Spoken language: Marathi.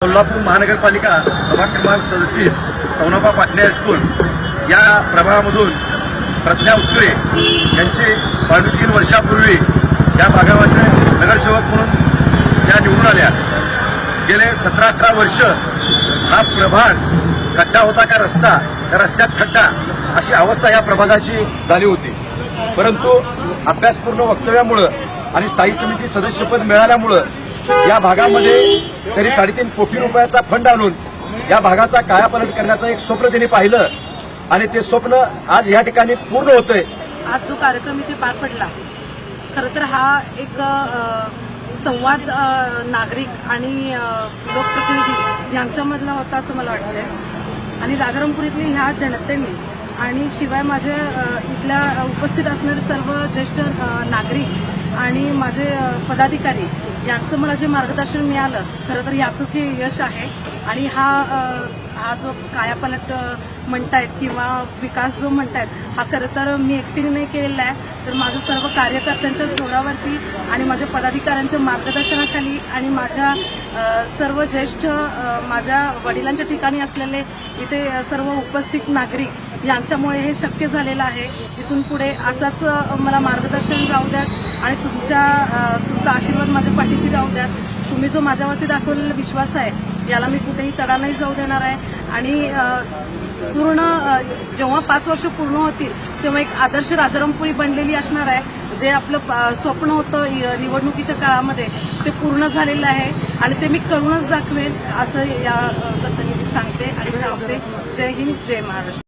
कोल्हापूर महानगरपालिका प्रभाग क्रमांक 37 पवनापा पाटणे हायस्कूल या प्रभागामधून प्रज्ञा उत्कळे यांची 22 वर्षापूर्वी या भागामध्ये नगरसेवक म्हणून त्या निवडून आल्या। गेले 17-18 वर्ष हा प्रभाग खड्डा होता का रस्ता, त्या रस्त्यात खड्डा अशी अवस्था या प्रभागाची झाली होती। परंतु अभ्यासपूर्ण वक्तव्यामुळे आणि स्थायी समिती सदस्यपद मिळाल्यामुळे या भागामध्ये तरी 3.5 कोटी रुपयाचा फंड आणून या भागाचा कायापालट करण्याचं एक स्वप्न त्यांनी पाहिलं आणि ते स्वप्न आज या ठिकाणी पूर्ण होतंय। आज जो कार्यक्रम इथे पार पडला, खरं तर हा एक संवाद नागरिक आणि लोकप्रतिनिधी यांच्यामधला होता असं मला वाटतंय। आणि राजारामपुरीतली ह्या जनतेने आणि शिवाय माझ्या इथल्या उपस्थित असणारे सर्व ज्येष्ठ नागरिक आणि माझे पदाधिकारी यांचं मला जे मार्गदर्शन मिळालं, खरं तर याचंच हे यश आहे। आणि हा जो कायापालट म्हणतायत किंवा विकास जो म्हणतायत, हा खरं तर मी एकटीने नाही केलेला आहे, तर माझ्या सर्व कार्यकर्त्यांच्या जोरावरती आणि माझ्या पदाधिकाऱ्यांच्या मार्गदर्शनाखाली आणि माझ्या सर्व ज्येष्ठ माझ्या वडिलांच्या ठिकाणी असलेले इथे सर्व उपस्थित नागरिक यांच्यामुळे हे शक्य झालेलं आहे। इथून पुढे असाच मला मार्गदर्शन राहू द्यात आणि तुमचा आशीर्वाद माझ्या पाठीशी राहू द्यात। तुम्ही जो माझ्यावरती दाखवलेला विश्वास आहे याला मी कुठेही तडा नाही जाऊ देणार आहे। आणि पूर्ण जेव्हा 5 वर्ष पूर्ण होतील तेव्हा एक आदर्श राजारामपुरी बनलेली असणार आहे। जे आपलं स्वप्न होतं निवडणुकीच्या काळामध्ये ते पूर्ण झालेलं आहे आणि ते मी करूनच दाखवेन असं या मी सांगते आणि थांबते। जय हिंद, जय महाराष्ट्र।